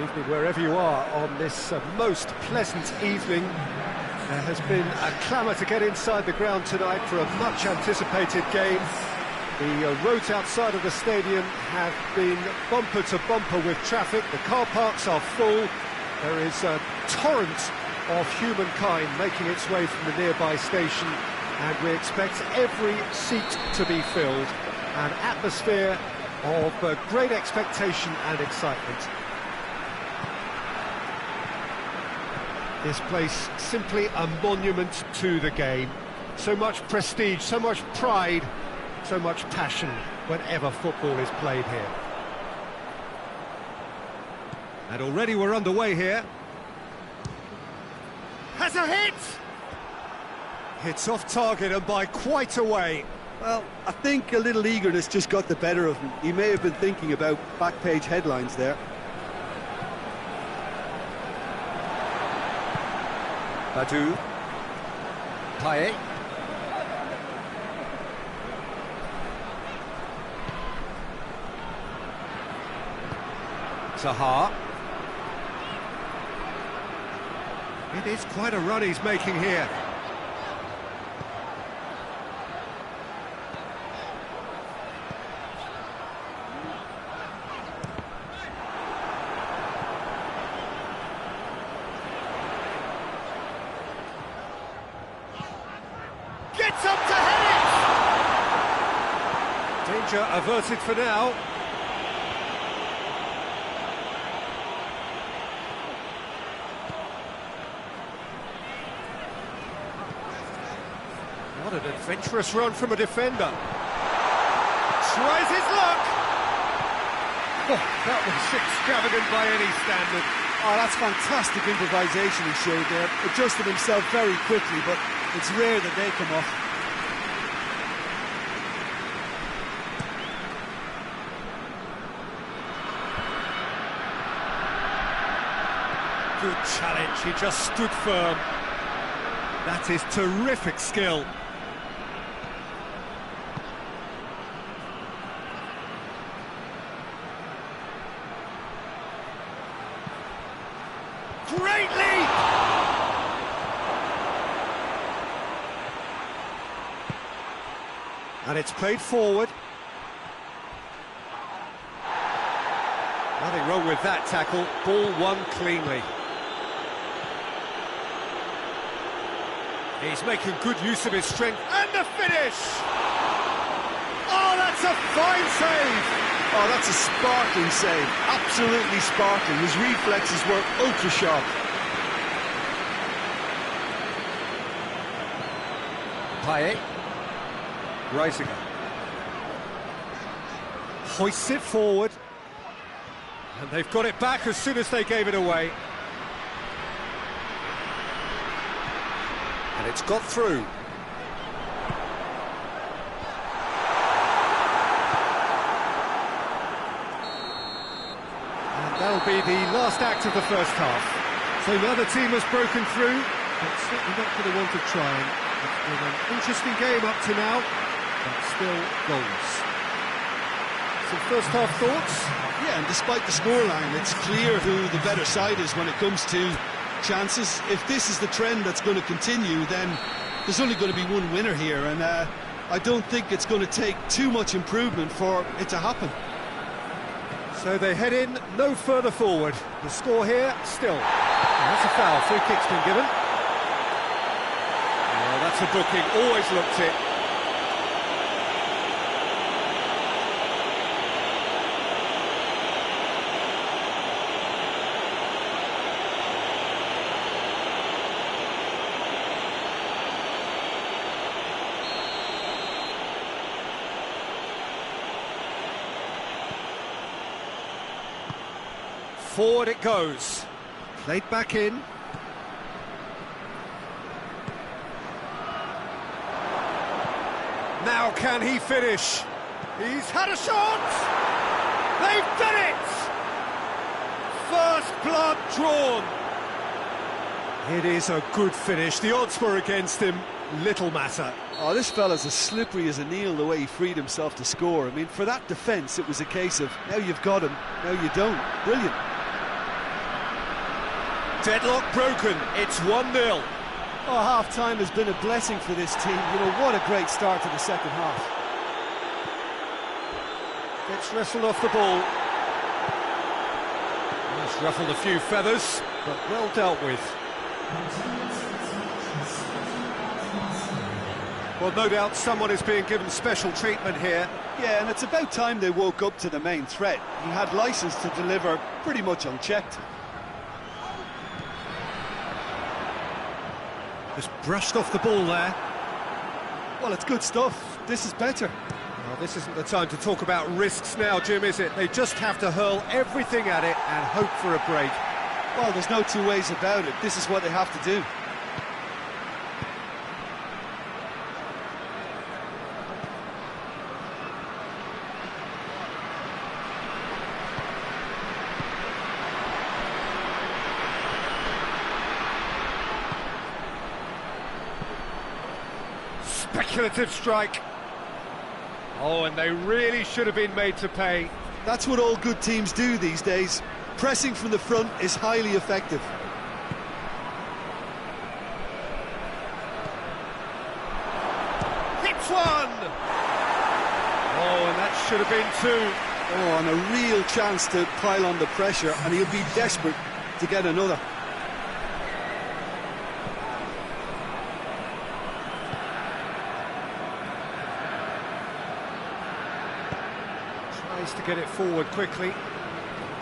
evening wherever you are on this most pleasant evening. There has been a clamour to get inside the ground tonight for a much-anticipated game. The roads outside of the stadium have been bumper to bumper with traffic. The car parks are full. There is a torrent of humankind making its way from the nearby station, and we expect every seat to be filled. An atmosphere of great expectation and excitement. This place simply a monument to the game. So much prestige, so much pride, so much passion whenever football is played here. And already we're underway here. Has a hit! Hits off target and by quite a way. Well, I think a little eagerness just got the better of him. He may have been thinking about back-page headlines there. Badu. Payet. Zaha. It is quite a run he's making here. Gets up to head it! Danger averted for now. What an adventurous run from a defender. Tries his luck. Oh, that was extravagant by any standard. Oh, that's fantastic improvisation he showed there. Adjusted himself very quickly, but it's rare that they come off. Good challenge, he just stood firm. That is terrific skill. Great leap! And it's played forward. Nothing wrong with that tackle. Ball won cleanly. He's making good use of his strength. And the finish! Oh, that's a fine save! Oh, that's a sparkling save. Absolutely sparkling. His reflexes were ultra sharp. Payet. Reisinger. Hoists it forward. And they've got it back as soon as they gave it away. And it's got through. And that'll be the last act of the first half. So neither team has broken through, but certainly not for the want of trying. It's been an interesting game up to now, but still goals. Some first half thoughts? Yeah, and despite the scoreline, it's clear who the better side is when it comes to chances. If this is the trend that's going to continue, then there's only going to be one winner here, and I don't think it's going to take too much improvement for it to happen. So they head in no further forward. The score here, still. And that's a foul. Free kick's been given. Well, that's a booking. Always looked it. Forward it goes. Played back in. Now can he finish? He's had a shot! They've done it! First blood drawn. It is a good finish. The odds were against him. Little matter. Oh, this fella's as slippery as a Neil, the way he freed himself to score. I mean, for that defence, it was a case of, now you've got him, now you don't. Brilliant. Deadlock broken, it's 1-0. Oh, half-time has been a blessing for this team. You know, what a great start to the second half. Gets wrestled off the ball. He's ruffled a few feathers, but well dealt with. Well, no doubt someone is being given special treatment here. Yeah, and it's about time they woke up to the main threat. He had licence to deliver pretty much unchecked. Just brushed off the ball there. Well, it's good stuff. This is better. Well, this isn't the time to talk about risks now, Jim, is it? They just have to hurl everything at it and hope for a break. Well, there's no two ways about it. This is what they have to do. Speculative strike. Oh, and they really should have been made to pay. That's what all good teams do these days. Pressing from the front is highly effective. Hits one! Oh, and that should have been two. Oh, and a real chance to pile on the pressure, and he'll be desperate to get another. Tries to get it forward quickly.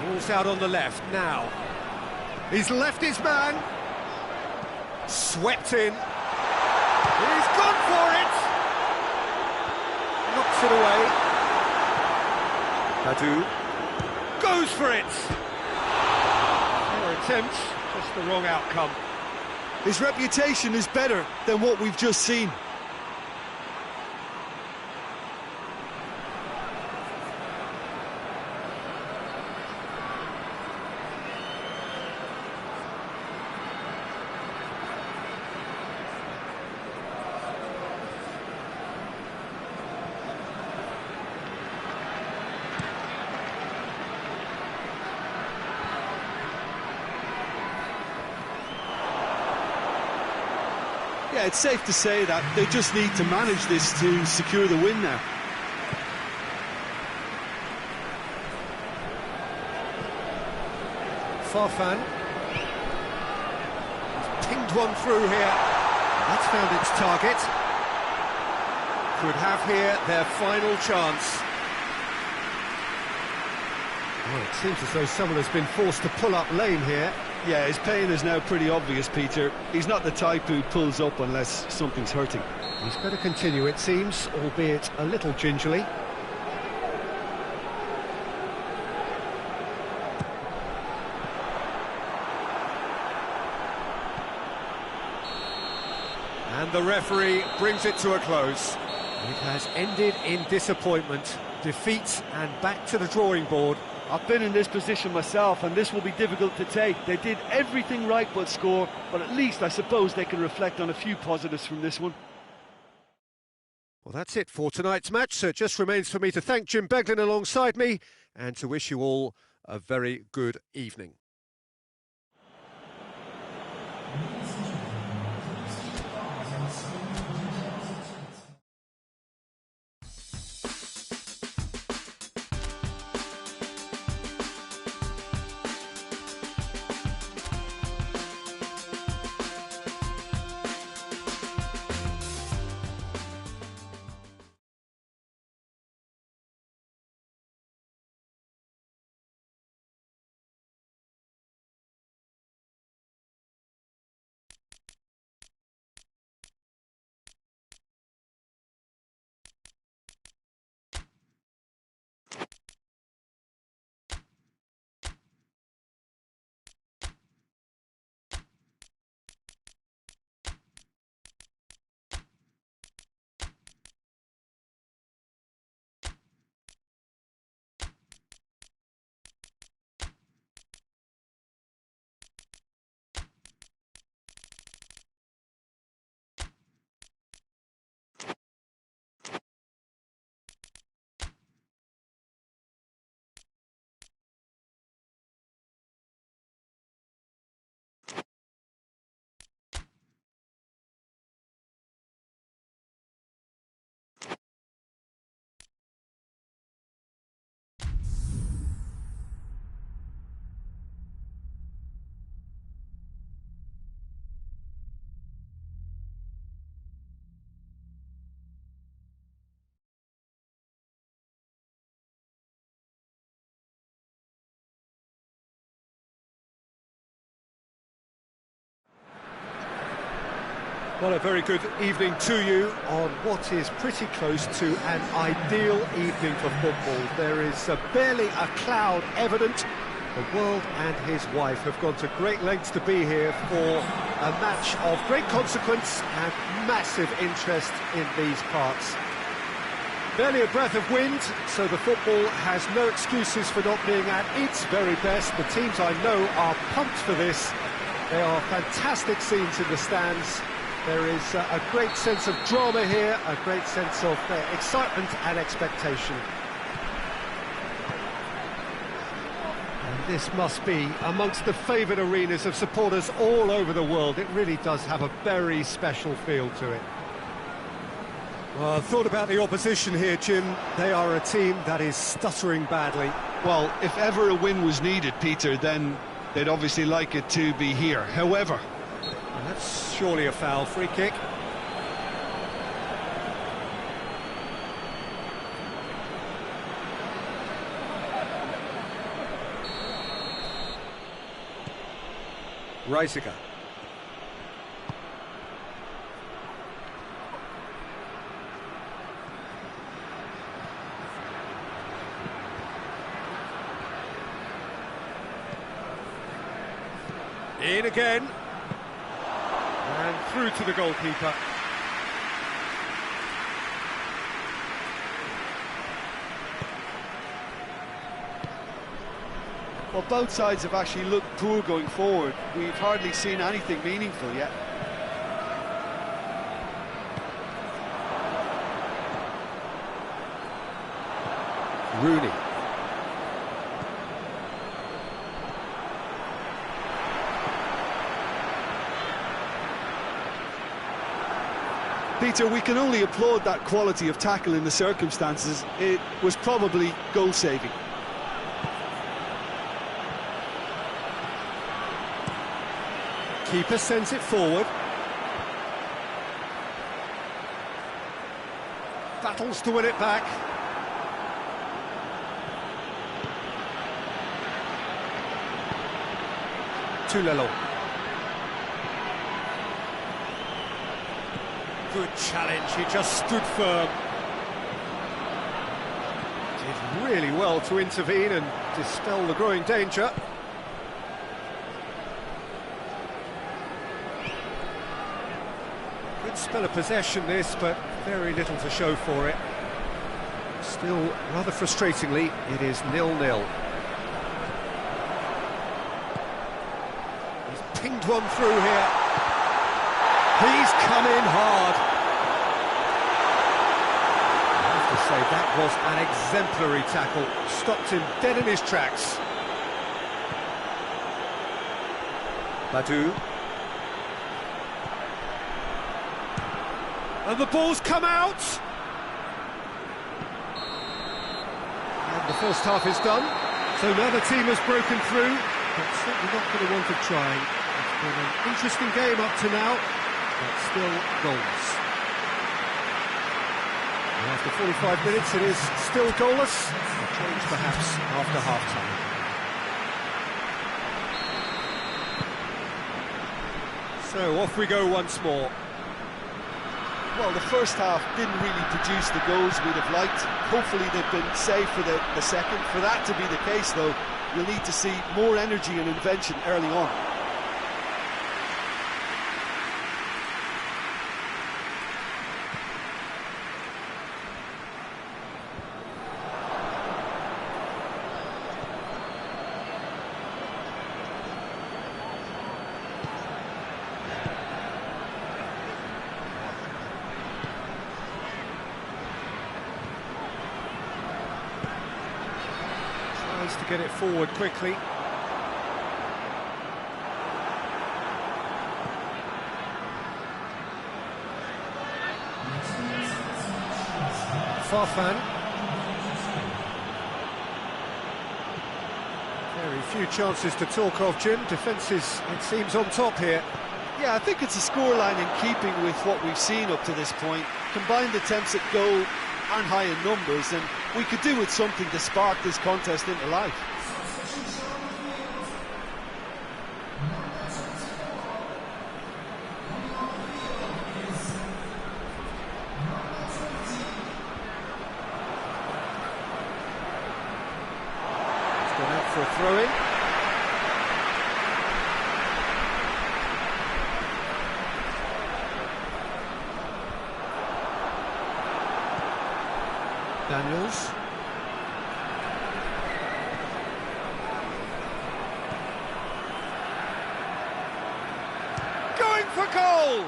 Ball's out on the left now. He's left his man. Swept in. He's gone for it. Knocks it away. Kedah goes for it. Fair attempt, just the wrong outcome. His reputation is better than what we've just seen. Yeah, it's safe to say that they just need to manage this to secure the win now. Farfan. Pinged one through here. That's found its target. Could have here their final chance. Well, it seems as though someone has been forced to pull up lane here. Yeah, his pain is now pretty obvious, Peter. He's not the type who pulls up unless something's hurting. He's better continue, it seems, albeit a little gingerly. And the referee brings it to a close. It has ended in disappointment, defeat, and back to the drawing board. I've been in this position myself, and this will be difficult to take. They did everything right but score, but at least I suppose they can reflect on a few positives from this one. Well, that's it for tonight's match, so it just remains for me to thank Jim Beglin alongside me and to wish you all a very good evening. Well, a very good evening to you on what is pretty close to an ideal evening for football. There is barely a cloud evident. The world and his wife have gone to great lengths to be here for a match of great consequence and massive interest in these parts. Barely a breath of wind, so the football has no excuses for not being at its very best. The teams I know are pumped for this. They are fantastic scenes in the stands. There is a great sense of drama here, a great sense of excitement and expectation. And this must be amongst the favoured arenas of supporters all over the world. It really does have a very special feel to it. Well, I thought about the opposition here, Jim. They are a team that is stuttering badly. Well, if ever a win was needed, Peter, then they'd obviously like it to be here. However, that's surely a foul. Free kick. Reisiger. In again. And through to the goalkeeper. well, both sides have actually looked poor going forward. We've hardly seen anything meaningful yet. Rooney. Peter, we can only applaud that quality of tackle in the circumstances. It was probably goal-saving. Keeper sends it forward. Battles to win it back. Tulelo. Good challenge, he just stood firm. Did really well to intervene and dispel the growing danger. Good spell of possession this, but very little to show for it. Still, rather frustratingly, it is 0-0. He's pinged one through here. He's come in hard. I have to say, that was an exemplary tackle. Stopped him dead in his tracks. Badu. And the ball's come out. And the first half is done. So now the team has broken through, but certainly not going to want to try. It's been an interesting game up to now. But still goals. And after 45 minutes it is still goalless. A change perhaps after half-time. So off we go once more. Well, the first half didn't really produce the goals we'd have liked. Hopefully they've been saved for the second. For that to be the case though, you'll need to see more energy and invention early on. To get it forward quickly. Farfan. Very few chances to talk of, Jim. Defence is, it seems, on top here. Yeah, I think it's a scoreline in keeping with what we've seen up to this point. Combined attempts at goal aren't high in numbers, and we could do with something to spark this contest into life. throw-in. Daniels. Going for goal!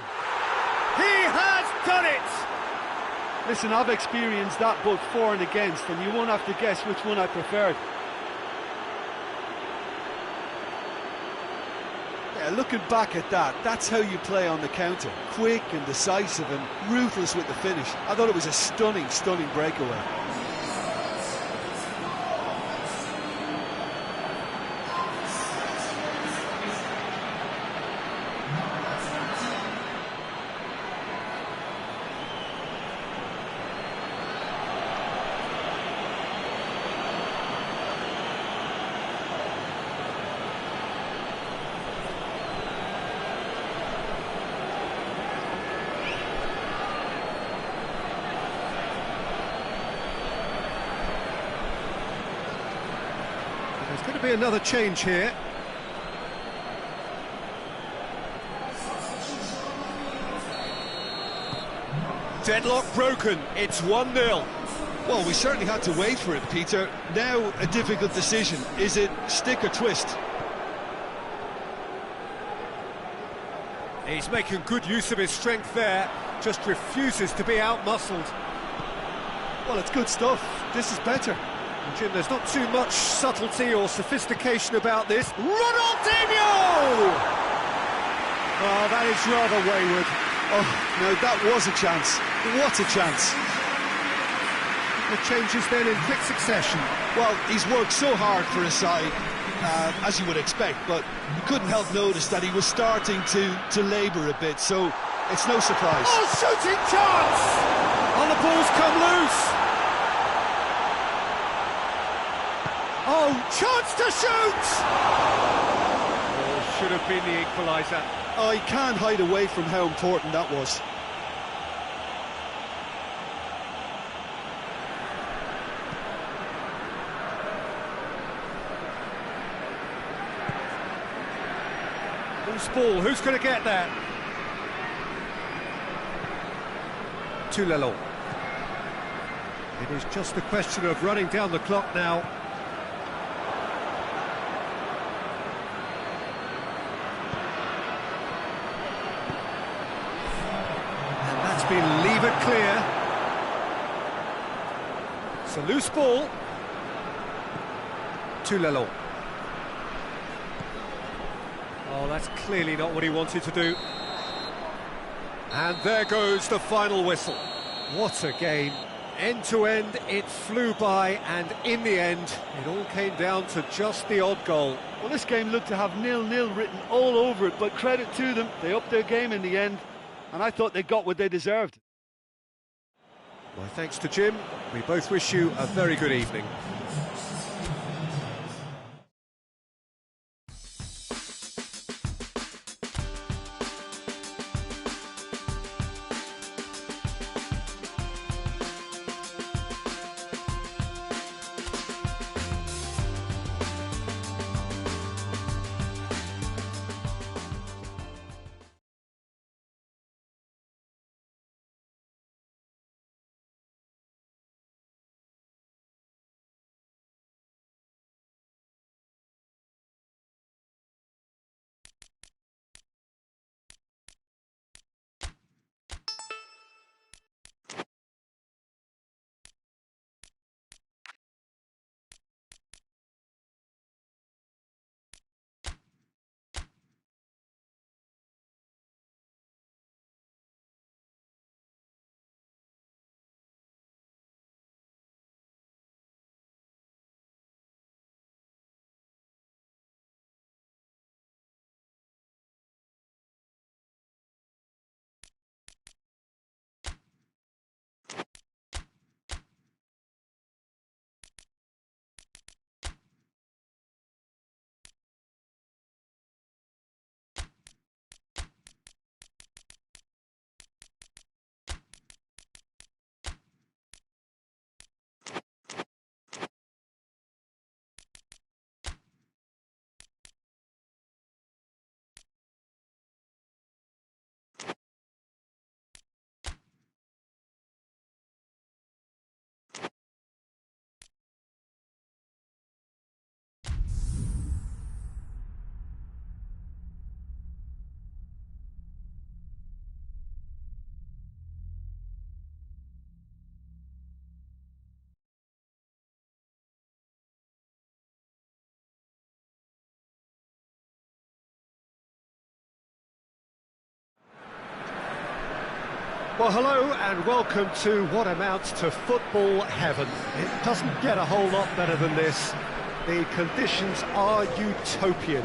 He has done it! Listen, I've experienced that both for and against, and you won't have to guess which one I preferred. Yeah, looking back at that, that's how you play on the counter. Quick and decisive and ruthless with the finish. I thought it was a stunning, stunning breakaway. There's going to be another change here. Deadlock broken, it's 1-0. Well, we certainly had to wait for it, Peter. Now a difficult decision. Is it stick or twist? He's making good use of his strength there, just refuses to be outmuscled. Well, it's good stuff. This is better. Jim, there's not too much subtlety or sophistication about this. Ronaldinho! Oh, that is rather wayward. Oh, no, that was a chance. What a chance. The changes then in quick succession. Well, he's worked so hard for his side, as you would expect, but you couldn't help notice that he was starting to labour a bit, so it's no surprise. Oh, shooting chance! And the ball's come loose. Oh, chance to shoot! Oh, should have been the equaliser. I can't hide away from how important that was. Loose ball, who's going to get that? Tulelo. It is just a question of running down the clock now. Been levered clear. It's a loose ball. Tulelo. Oh, that's clearly not what he wanted to do. And there goes the final whistle. What a game. End to end, it flew by, and in the end, it all came down to just the odd goal. Well, this game looked to have 0-0 written all over it, but credit to them, they upped their game in the end. And I thought they got what they deserved. My thanks to Jim. We both wish you a very good evening. Well, hello and welcome to what amounts to football heaven. It doesn't get a whole lot better than this. The conditions are utopian.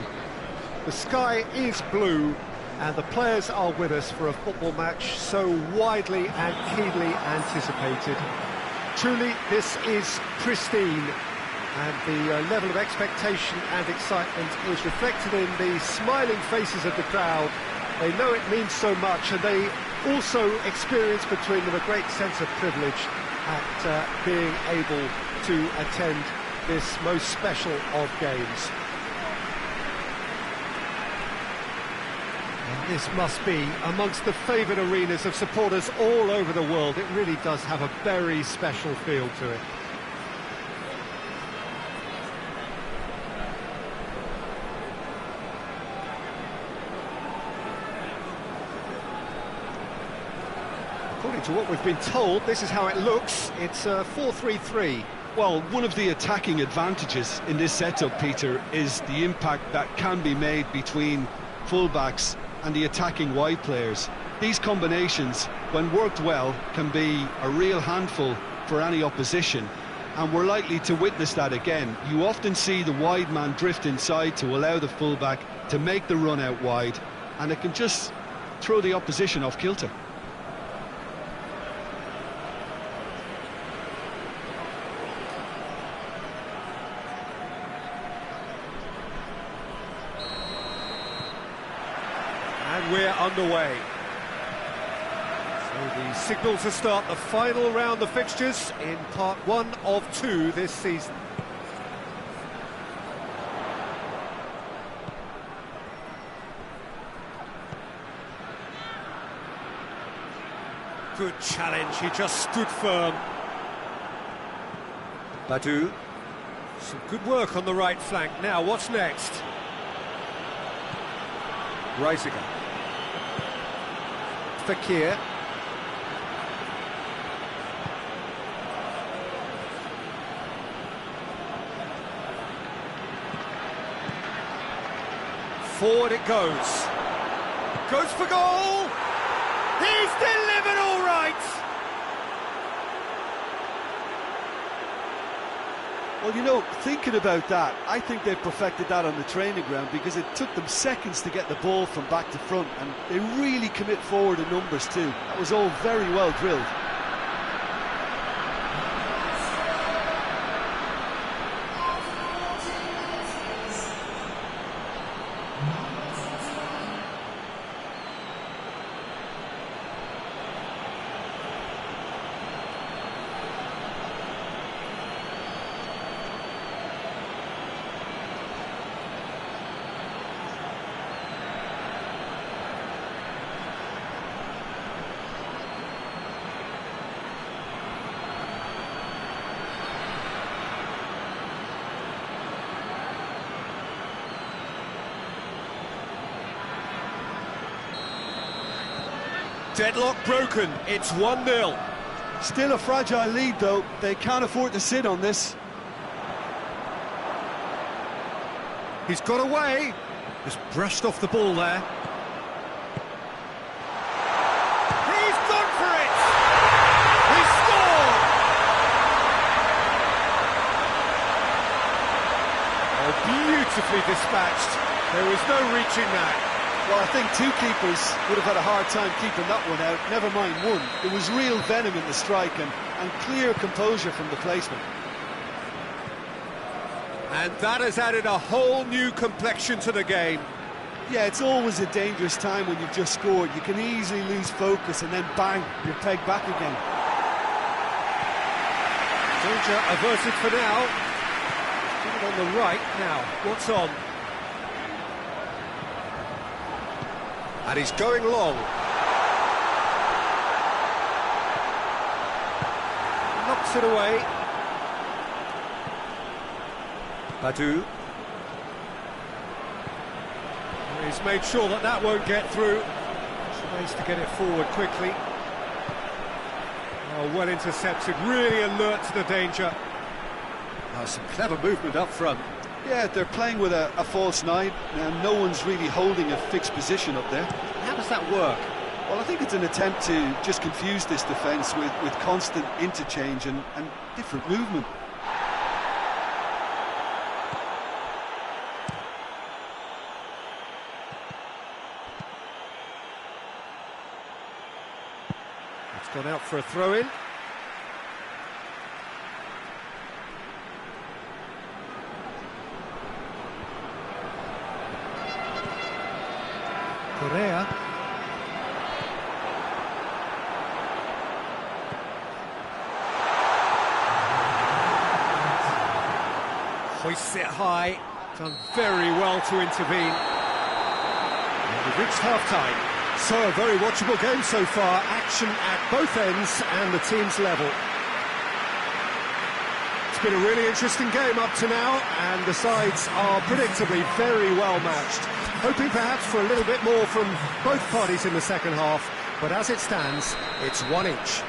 The sky is blue and the players are with us for a football match so widely and keenly anticipated. Truly, this is pristine, and the level of expectation and excitement is reflected in the smiling faces of the crowd. They know it means so much, and they also experience between them a great sense of privilege at being able to attend this most special of games. And this must be amongst the favoured arenas of supporters all over the world. It really does have a very special feel to it. According to what we've been told, this is how it looks. It's 4-3-3. Well, one of the attacking advantages in this setup, Peter, is the impact that can be made between fullbacks and the attacking wide players. These combinations, when worked well, can be a real handful for any opposition, and we're likely to witness that again. You often see the wide man drift inside to allow the fullback to make the run out wide, and it can just throw the opposition off kilter. And we're underway. So the signal to start the final round of fixtures in part 1 of 2 this season. Good challenge, he just stood firm. Badu. Some good work on the right flank. Now, what's next? Reisiger. Fakir. Forward it goes. Goes for goal! He's delivered all right! Well, you know, thinking about that, I think they perfected that on the training ground, because it took them seconds to get the ball from back to front, and they really commit forward in numbers too. That was all very well drilled. Deadlock broken, it's 1-0. Still a fragile lead though, they can't afford to sit on this. He's got away, just brushed off the ball there. He's gone for it! He scored! Oh, beautifully dispatched. There was no reaching that. Well, I think two keepers would have had a hard time keeping that one out, never mind one. There was real venom in the strike and clear composure from the placement. And that has added a whole new complexion to the game. Yeah, it's always a dangerous time when you've just scored. You can easily lose focus and then bang, you're pegged back again. Danger averted for now. On the right now, what's on? And he's going long. Knocks it away. Badu. He's made sure that that won't get through. Tries to get it forward quickly. Oh, well intercepted, really alert to the danger. Oh, some clever movement up front. Yeah, they're playing with a false nine, and no one's really holding a fixed position up there. How does that work? Well, I think it's an attempt to just confuse this defence with constant interchange and different movement. It's gone out for a throw-in. Correa. Hoists it high. Done very well to intervene. And we've reached half-time. So a very watchable game so far. Action at both ends and the team's level. It's been a really interesting game up to now, and the sides are predictably very well matched. Hoping perhaps for a little bit more from both parties in the second half, but as it stands, it's 1 each.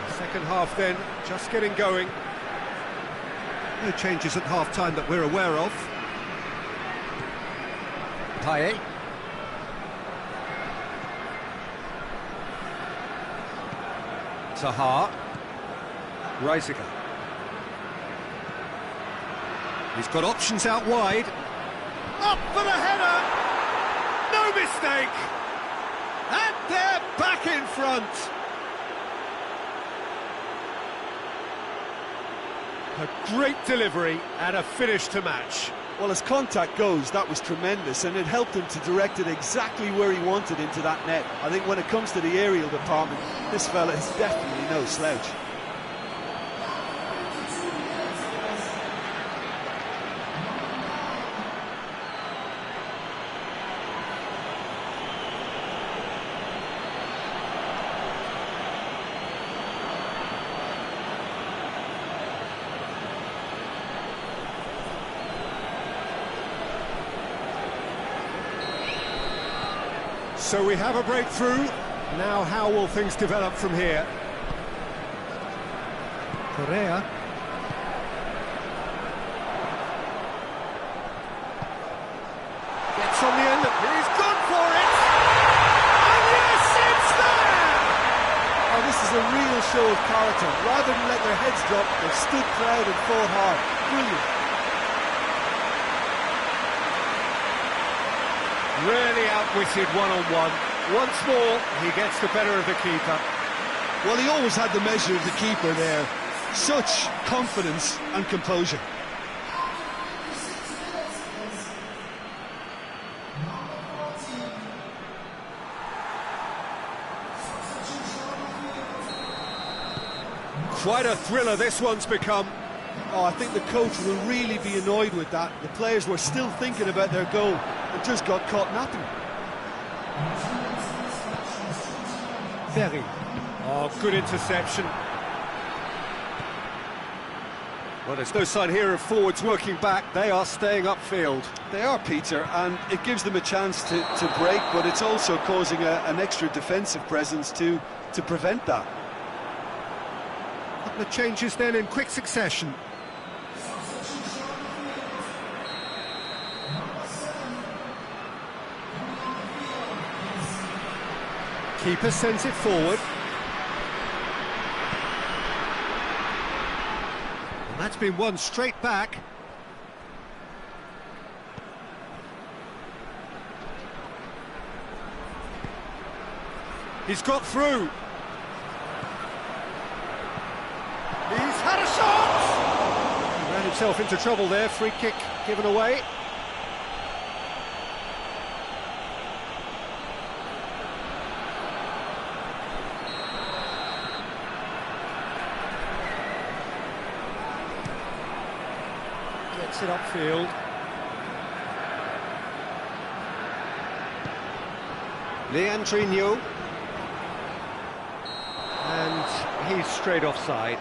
The second half then, just getting going. No changes at half-time that we're aware of. Payet. Zaha. Reisiger. He's got options out wide. Up for the header! No mistake! And they're back in front! A great delivery and a finish to match. Well, as contact goes, that was tremendous, and it helped him to direct it exactly where he wanted into that net. I think when it comes to the aerial department, this fella is definitely no slouch. So we have a breakthrough. Now how will things develop from here? Correa. Gets on the end. He's gone for it! And yes, it's there! Oh, this is a real show of character. Rather than let their heads drop, they've stood proud and fought hard. Brilliant. Really outwitted one-on-one. Once more, he gets the better of the keeper. Well, he always had the measure of the keeper there. Such confidence and composure. Quite a thriller this one's become. Oh, I think the coach will really be annoyed with that. The players were still thinking about their goal and just got caught napping. Ferry. Oh, good interception. Well, there's no sign here of forwards working back. They are staying upfield. They are, Peter, and it gives them a chance to break, but it's also causing an extra defensive presence to prevent that. A couple of changes then in quick succession. Keeper sends it forward. And that's been won straight back. He's got through. He's had a shot! He ran himself into trouble there, free kick given away. Gets it upfield. Leandrinho. And he's straight offside.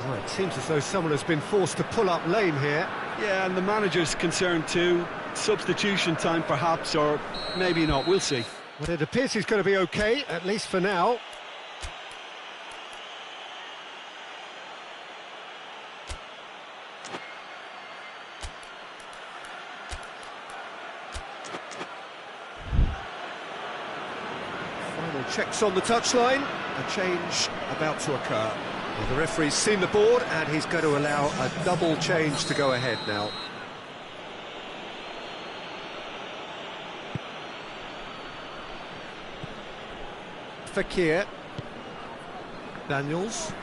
Oh, it seems as though someone has been forced to pull up lane here. Yeah, and the manager's concerned too. Substitution time perhaps, or maybe not, we'll see. Well, it appears he's going to be okay, at least for now. Checks on the touchline, a change about to occur. Well, the referee's seen the board and he's going to allow a double change to go ahead now. Fakir. Daniels.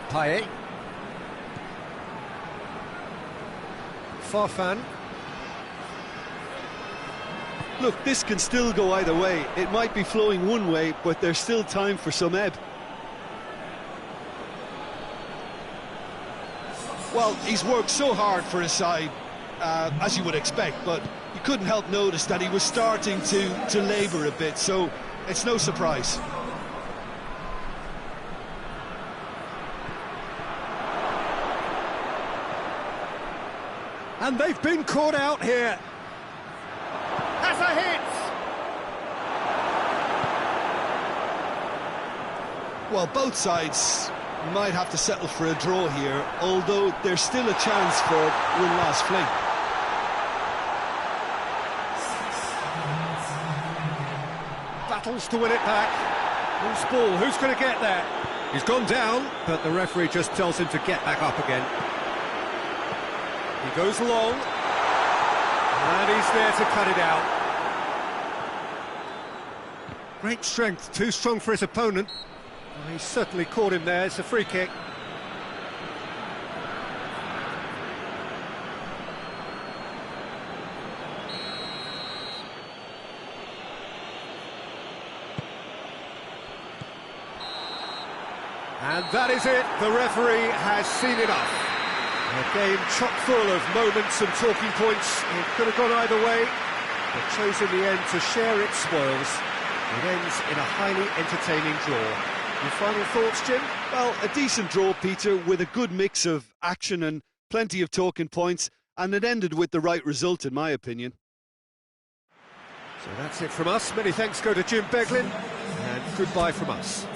Paye. Farfan. Look, this can still go either way. It might be flowing one way, but there's still time for some ebb. Well, he's worked so hard for his side, as you would expect, but you couldn't help notice that he was starting to labour a bit, so it's no surprise. And they've been caught out here. Has a hit! Well, both sides might have to settle for a draw here, although there's still a chance for one last fling. Battles to win it back. Who's ball? Who's going to get there? He's gone down, but the referee just tells him to get back up again. He goes long, and he's there to cut it out. Great strength, too strong for his opponent. Well, he's certainly caught him there. It's a free kick. And that is it. The referee has seen enough. A game chock full of moments and talking points. It could have gone either way, but chose in the end to share its spoils. It ends in a highly entertaining draw. Your final thoughts, Jim? Well, a decent draw, Peter, with a good mix of action and plenty of talking points, and it ended with the right result, in my opinion. So that's it from us. Many thanks go to Jim Beglin, and goodbye from us.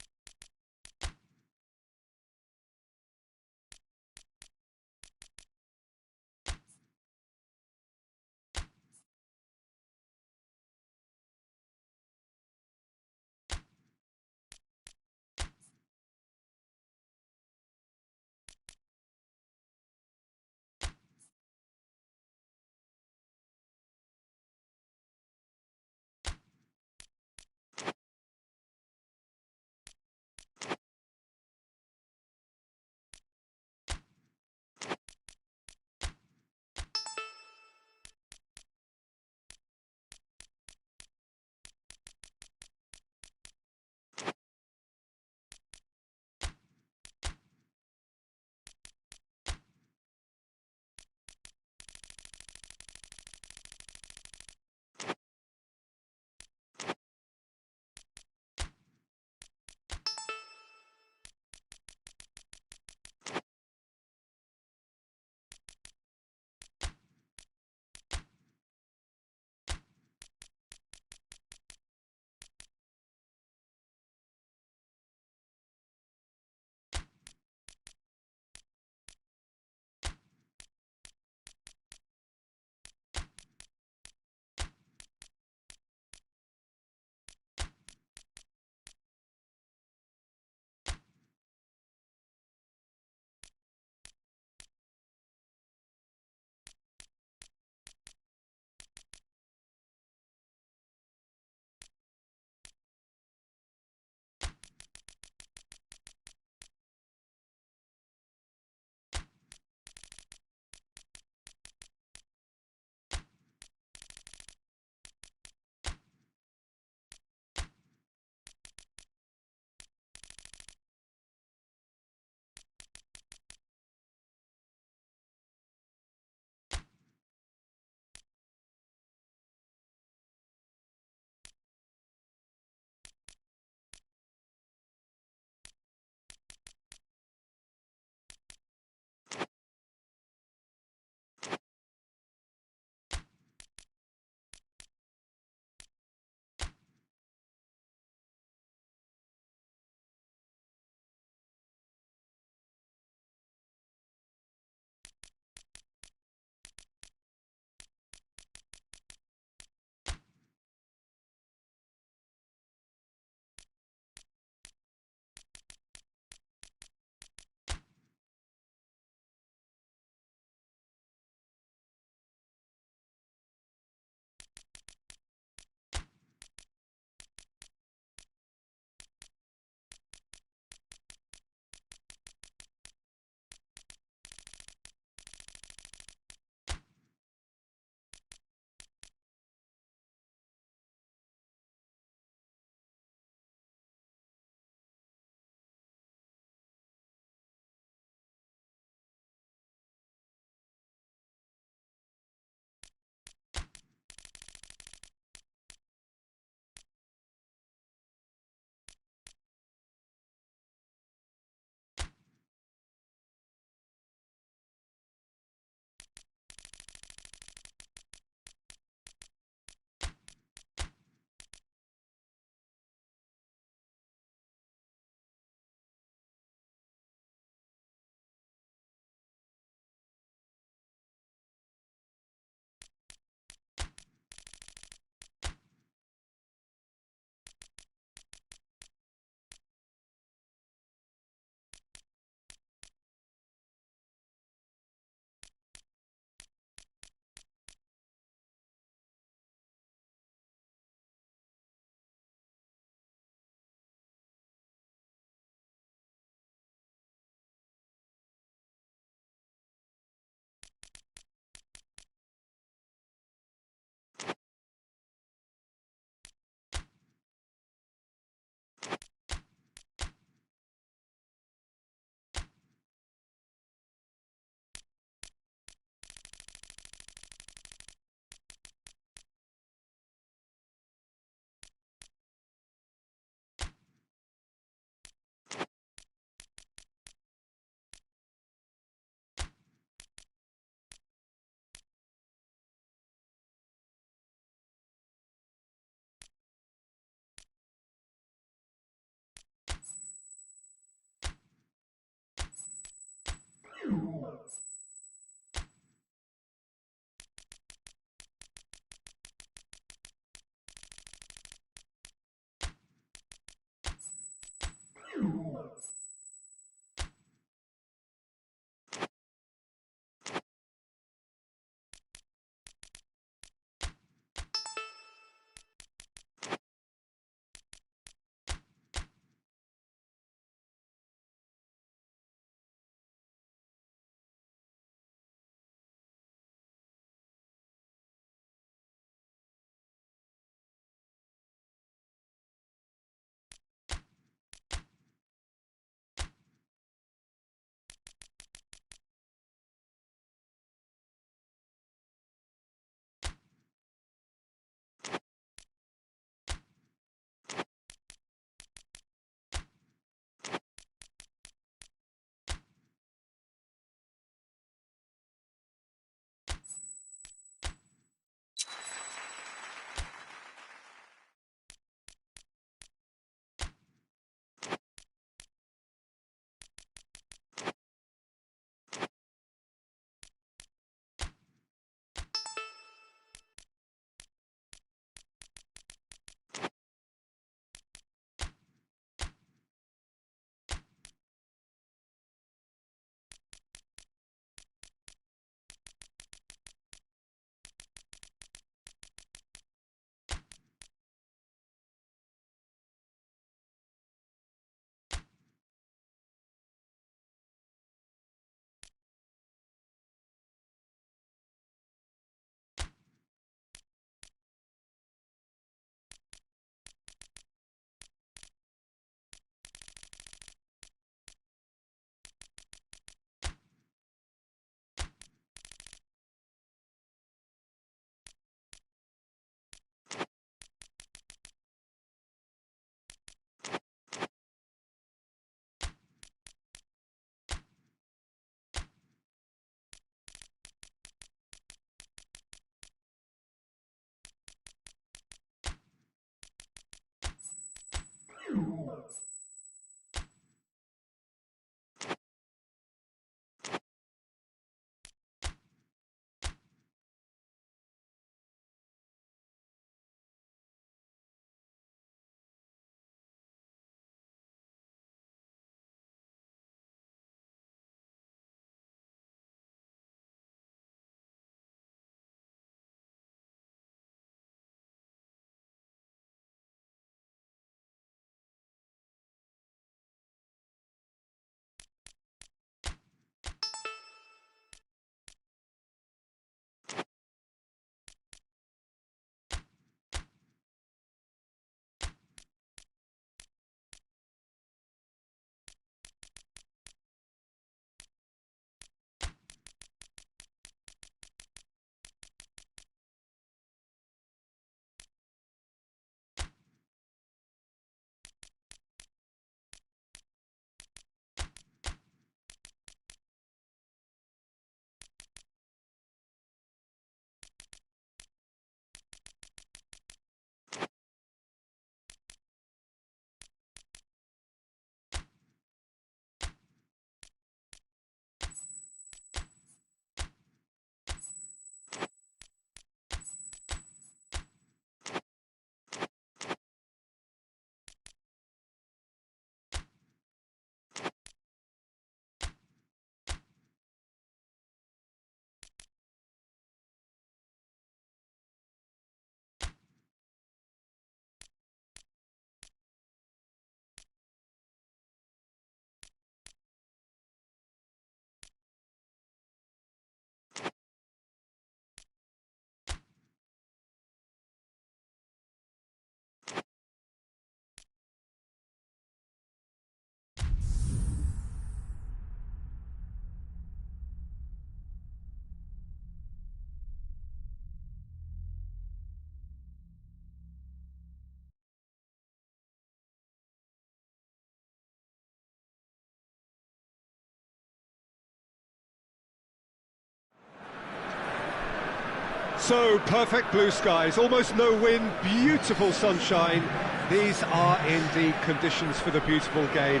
So, perfect blue skies, almost no wind, beautiful sunshine. These are indeed conditions for the beautiful game.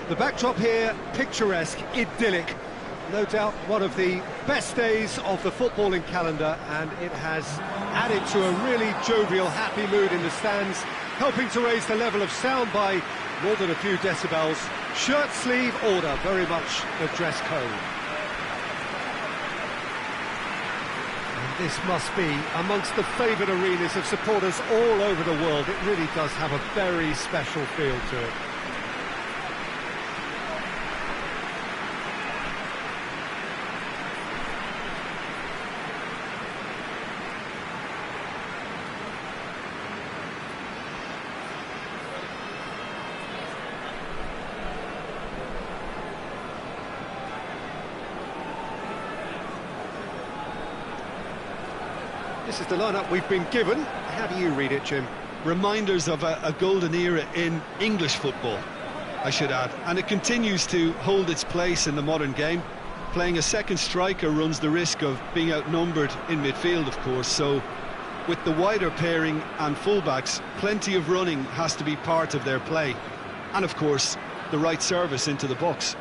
The backdrop here, picturesque, idyllic. No doubt one of the best days of the footballing calendar, and it has added to a really jovial, happy mood in the stands, helping to raise the level of sound by more than a few decibels. Shirt sleeve order, very much the dress code. This must be amongst the favoured arenas of supporters all over the world. It really does have a very special feel to it. This is the lineup we've been given. How do you read it, Jim? Reminders of a golden era in English football, I should add. And it continues to hold its place in the modern game. Playing a second striker runs the risk of being outnumbered in midfield, of course. So with the wider pairing and fullbacks, plenty of running has to be part of their play. And of course, the right service into the box.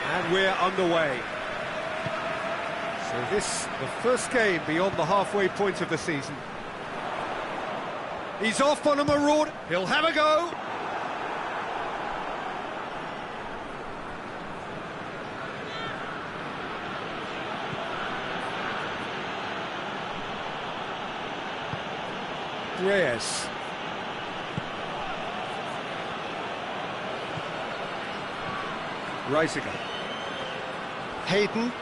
And we're underway. So this, the first game beyond the halfway point of the season. He's off on a maraud. He'll have a go. Reyes. Reisiger. Hayden.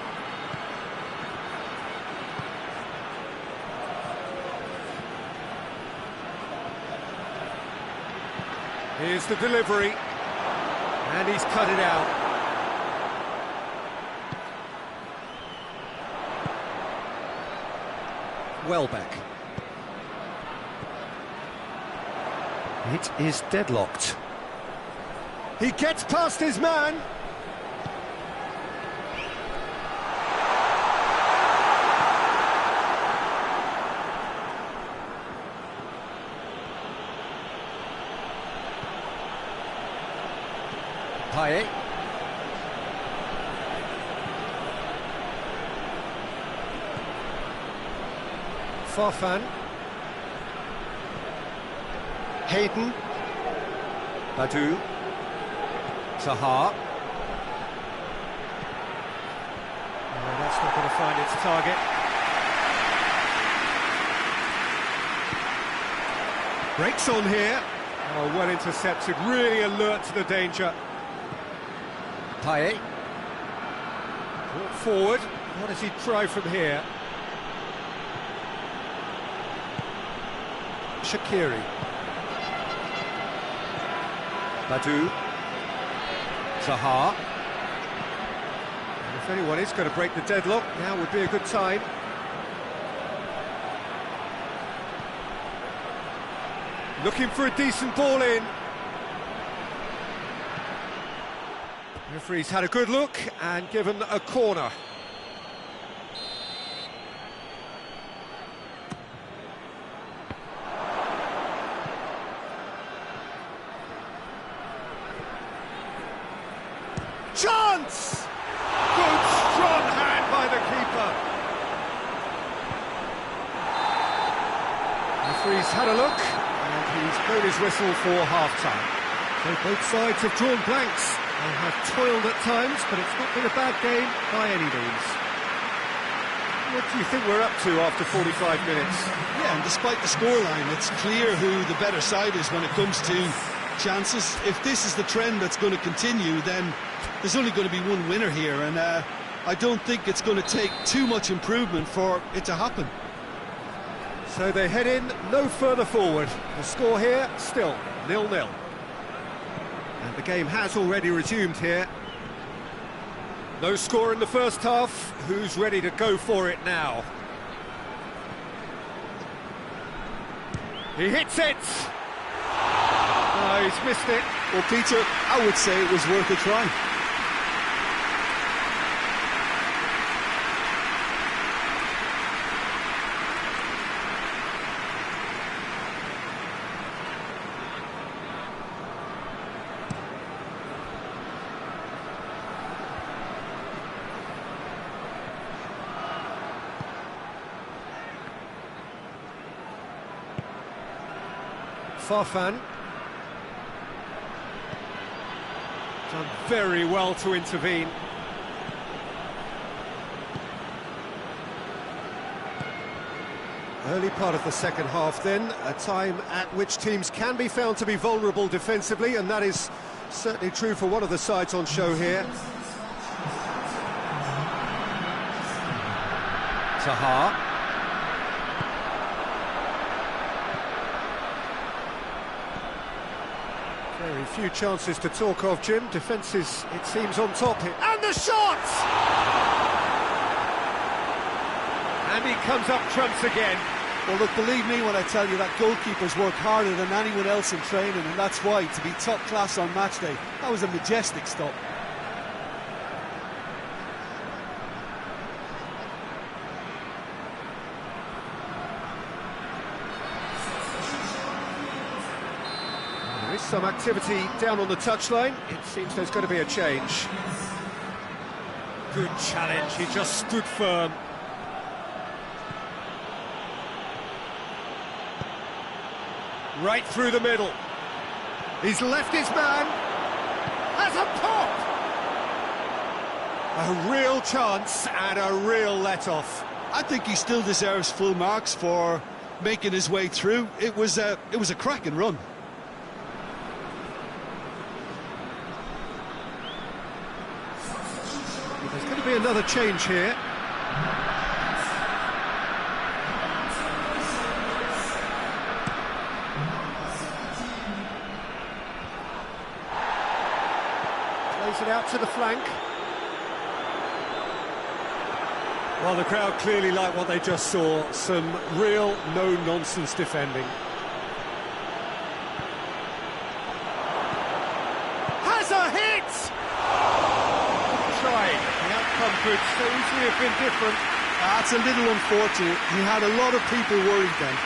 Here's the delivery. And he's cut it out. Welbeck. It is deadlocked. He gets past his man. Payet. Farfan. Hayden. Badu. Zaha. Oh, that's not going to find its target. Breaks on here. Oh, well intercepted, really alert to the danger. Payet. Brought forward. What does he try from here? Shaqiri. Badu. Zaha. And if anyone is going to break the deadlock, now would be a good time. Looking for a decent ball in. Referee's had a good look and given a corner. Chance! Good strong hand by the keeper. Referee's had a look and he's blown his whistle for half-time. So both sides have drawn blanks and have toiled at times, but it's not been a bad game by any means. What do you think we're up to after 45 minutes? Yeah, and despite the scoreline, it's clear who the better side is when it comes to chances. If this is the trend that's going to continue, then there's only going to be one winner here, and I don't think it's going to take too much improvement for it to happen. So they head in no further forward. The score here, still 0-0. And the game has already resumed here. No score in the first half. Who's ready to go for it now? He hits it! No, he's missed it. Well, Peter, I would say it was worth a try. Farfan. Done very well to intervene. Early part of the second half then, a time at which teams can be found to be vulnerable defensively, and that is certainly true for one of the sides on show here. Zaha. Very few chances to talk of, Jim. Defence is, it seems, on top here. And the shot! And he comes up trumps again. Well, look, believe me when I tell you that goalkeepers work harder than anyone else in training, and that's why, to be top class on match day, that was a majestic stop. There is some activity down on the touchline. It seems there's going to be a change. Good challenge, he just stood firm. Right through the middle. He's left his man. Has a pop! A real chance and a real let-off. I think he still deserves full marks for making his way through. It was a cracking run. There's going to be another change here. Plays it out to the flank. Well, the crowd clearly like what they just saw. Some real no-nonsense defending. outcome could so easily have been different. That's a little unfortunate. He had a lot of people worried then.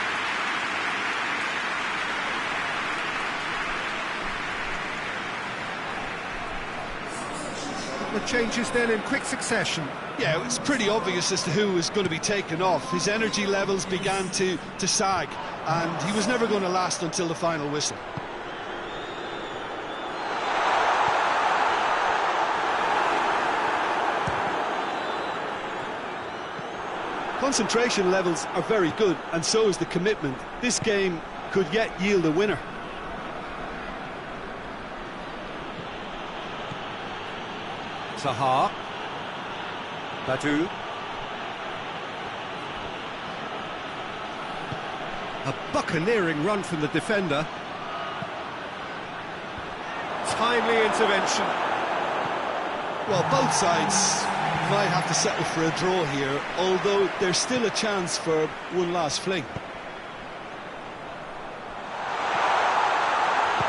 The changes then in quick succession. Yeah, it was pretty obvious as to who was going to be taken off. His energy levels began to sag, and he was never going to last until the final whistle. Concentration levels are very good, and so is the commitment. This game could yet yield a winner. Zaha. Badu. A buccaneering run from the defender. Timely intervention. Well, both sides might have to settle for a draw here, although there's still a chance for one last fling.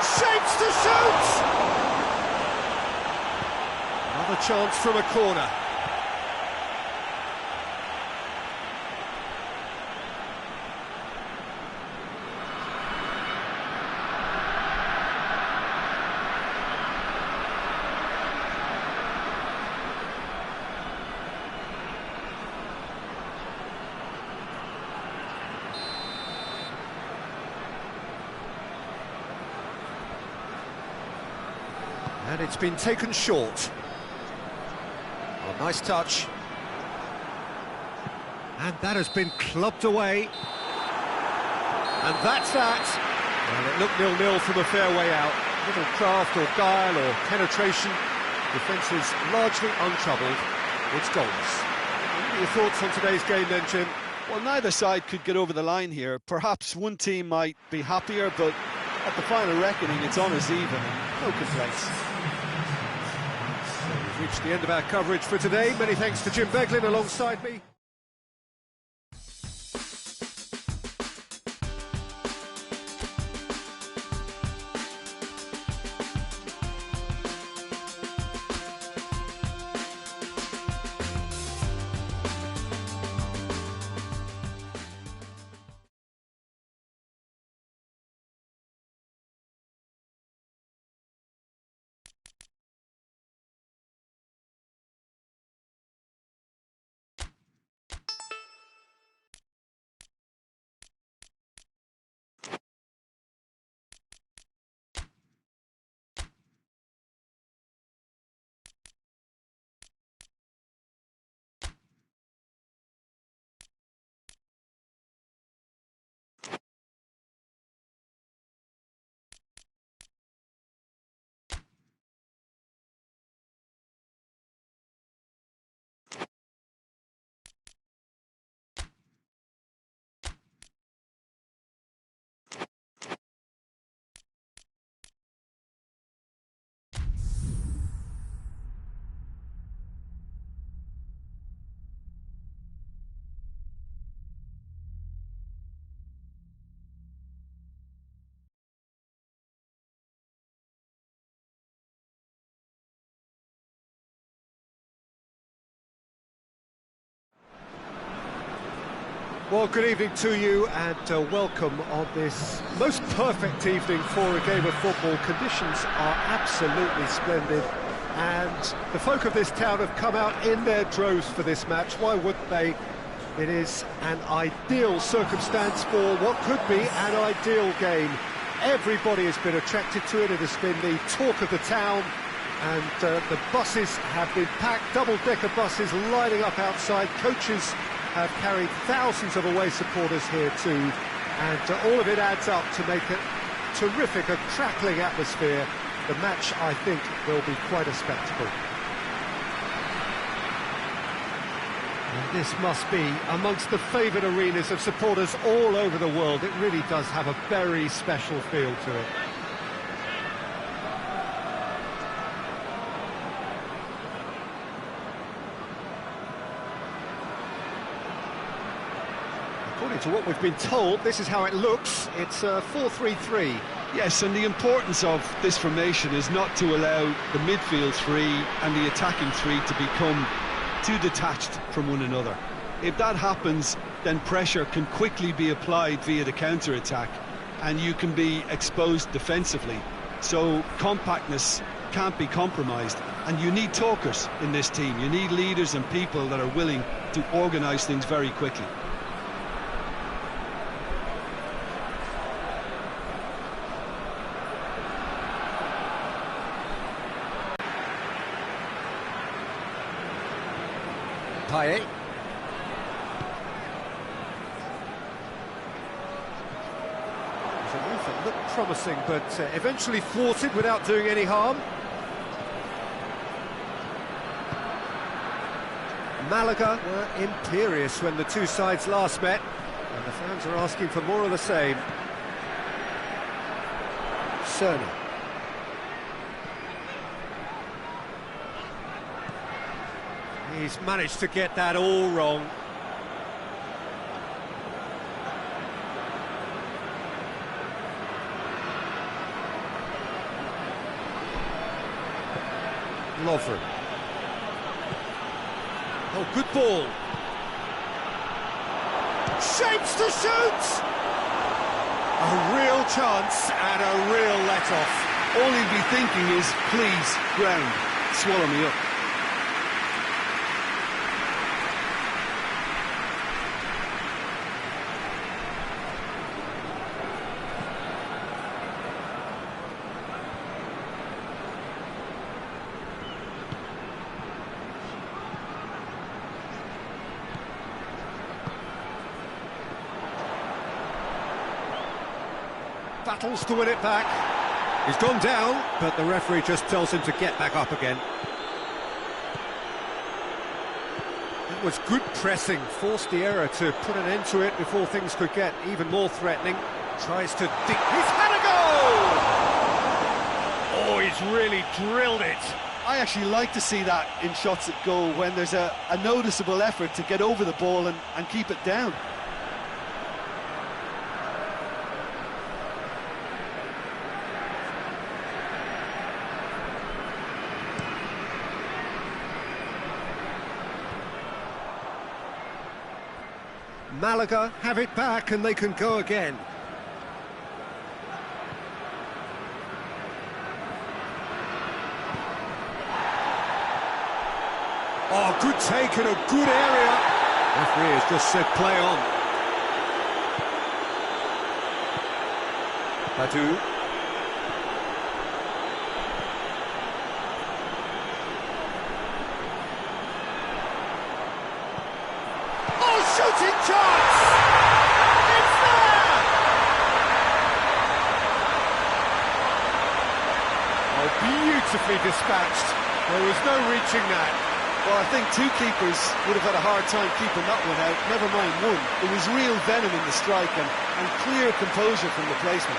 Shapes to shoot! Another chance from a corner. And it's been taken short. Oh, nice touch. And that has been clubbed away. And that's that. Well, it looked 0-0 from a fair way out. Little craft or guile or penetration. Defence is largely untroubled. It's goals. What are your thoughts on today's game then, Jim? Well, neither side could get over the line here. Perhaps one team might be happier, but at the final reckoning, it's on as even. No complaints. We've reached the end of our coverage for today. Many thanks to Jim Beglin alongside me. Well, good evening to you and welcome on this most perfect evening for a game of football. Conditions are absolutely splendid and the folk of this town have come out in their droves for this match. Why wouldn't they? It is an ideal circumstance for what could be an ideal game. Everybody has been attracted to it. It has been the talk of the town and the buses have been packed, double-decker buses lining up outside. Coaches have carried thousands of away supporters here too, and all of it adds up to make it terrific, a crackling atmosphere. The match, I think, will be quite a spectacle. And this must be amongst the favoured arenas of supporters all over the world. It really does have a very special feel to it. According to what we've been told, this is how it looks. It's 4-3-3. Yes, and the importance of this formation is not to allow the midfield three and the attacking three to become too detached from one another. If that happens, then pressure can quickly be applied via the counter-attack, and you can be exposed defensively. So compactness can't be compromised, and you need talkers in this team. You need leaders and people that are willing to organise things very quickly. Payet. It was a move that looked promising, but eventually thwarted without doing any harm. Malaga were imperious when the two sides last met, and the fans are asking for more of the same. Cerny. He's managed to get that all wrong. Lovren. Oh, good ball. Shapes to shoot! A real chance and a real let-off. All he'd be thinking is, please, ground, swallow me up. Battles to win it back. He's gone down, but the referee just tells him to get back up again. It was good pressing, forced the error to put an end to it before things could get even more threatening. Tries to dig. He's had a goal! Oh, he's really drilled it. I actually like to see that in shots at goal, when there's a noticeable effort to get over the ball and keep it down. Malaga have it back and they can go again. Oh, good take in a good area. Referee has just said play on. Badu. Shooting chance! It's there! Oh, beautifully dispatched. There was no reaching that. Well, I think two keepers would have had a hard time keeping that one out, never mind one. There was real venom in the strike and clear composure from the placement.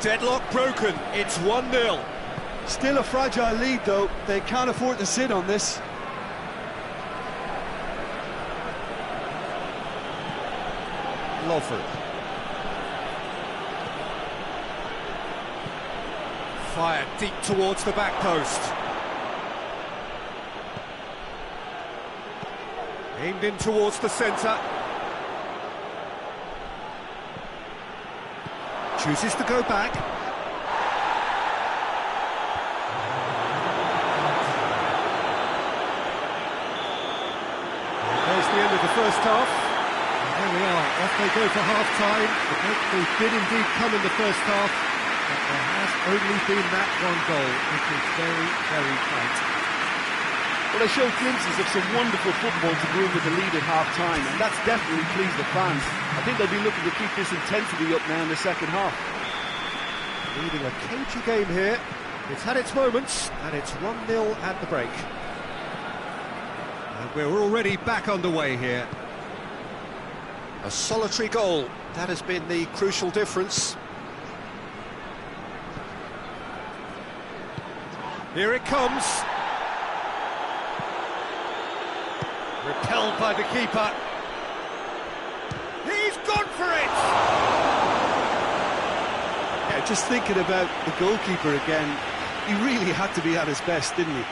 Deadlock broken, it's 1-0. Still a fragile lead though, they can't afford to sit on this. Lovren. Fired deep towards the back post. Aimed in towards the centre. Chooses to go back. There's the end of the first half. And there we are, off they go for half-time. The breakthrough did indeed come in the first half, but there has only been that one goal, which is very, very tight. Well, they showed glimpses of some wonderful football to go in with the lead at half-time, and that's definitely pleased the fans. I think they'll be looking to keep this intensity up now in the second half. Leading a cagey game here. It's had its moments, and it's 1-0 at the break. And we're already back underway here. A solitary goal, that has been the crucial difference. Here it comes. Repelled by the keeper. He's gone for it! Yeah, just thinking about the goalkeeper again, he really had to be at his best, didn't he?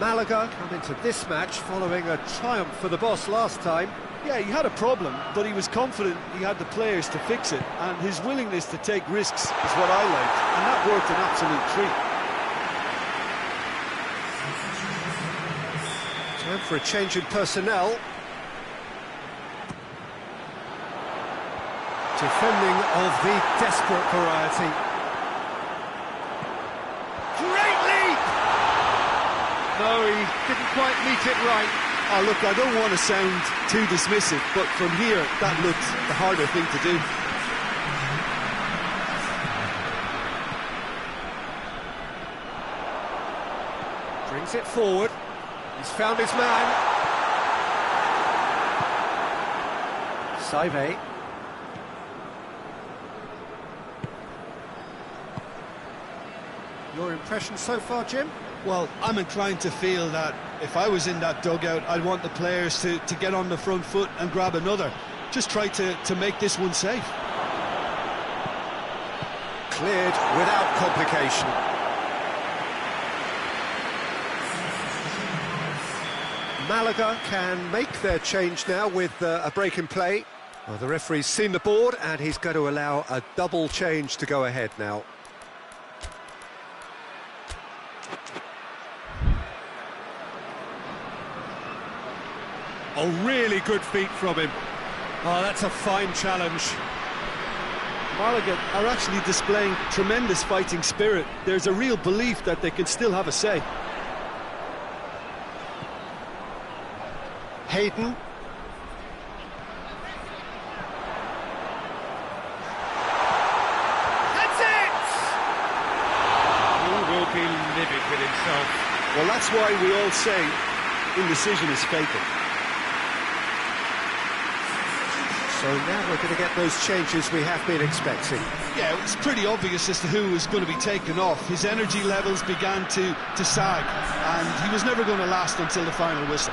Malaga come into this match following a triumph for the boss last time. Yeah, he had a problem, but he was confident he had the players to fix it, and his willingness to take risks is what I liked, and that worked an absolute treat. Time for a change in personnel. Defending of the desperate variety. Great leap! No, he didn't quite meet it right. Oh, look, I don't want to sound too dismissive, but from here, that looked the harder thing to do. Brings it forward. He's found his man. Saive. Your impression so far, Jim? Well, I'm inclined to feel that if I was in that dugout, I'd want the players to get on the front foot and grab another. Just try to make this one safe. Cleared without complication. Malaga can make their change now with a break in play. Well, the referee's seen the board and he's going to allow a double change to go ahead now. Oh, really good feet from him. Oh, that's a fine challenge. Malaga are actually displaying tremendous fighting spirit. There's a real belief that they can still have a say. Hayden. That's it! He will be livid with himself. Well, that's why we all say indecision is fatal. So now we're going to get those changes we have been expecting. Yeah, it was pretty obvious as to who was going to be taken off. His energy levels began to sag, and he was never going to last until the final whistle.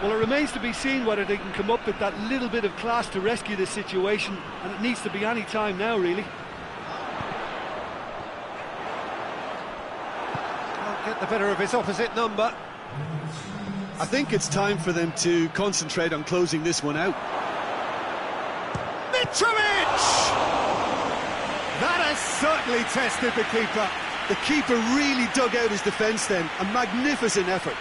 Well, it remains to be seen whether they can come up with that little bit of class to rescue this situation, and it needs to be any time now, really. Can't get the better of his opposite number. I think it's time for them to concentrate on closing this one out. Mitrovic! That has certainly tested the keeper. The keeper really dug out his defence then. A magnificent effort.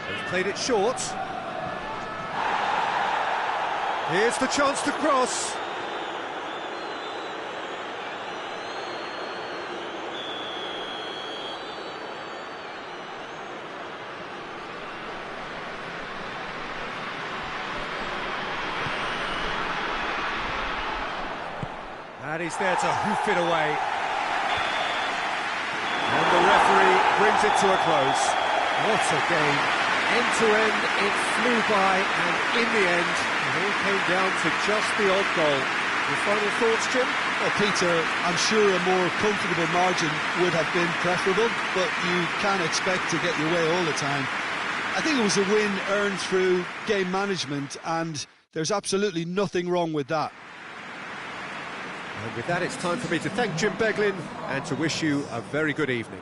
He's played it short. Here's the chance to cross. And he's there to hoof it away. And the referee brings it to a close. What a game. End to end, it flew by, and in the end, it all came down to just the odd goal. Your final thoughts, Jim? Well, Peter, I'm sure a more comfortable margin would have been preferable, but you can't expect to get your way all the time. I think it was a win earned through game management, and there's absolutely nothing wrong with that. And with that, it's time for me to thank Jim Beglin and to wish you a very good evening.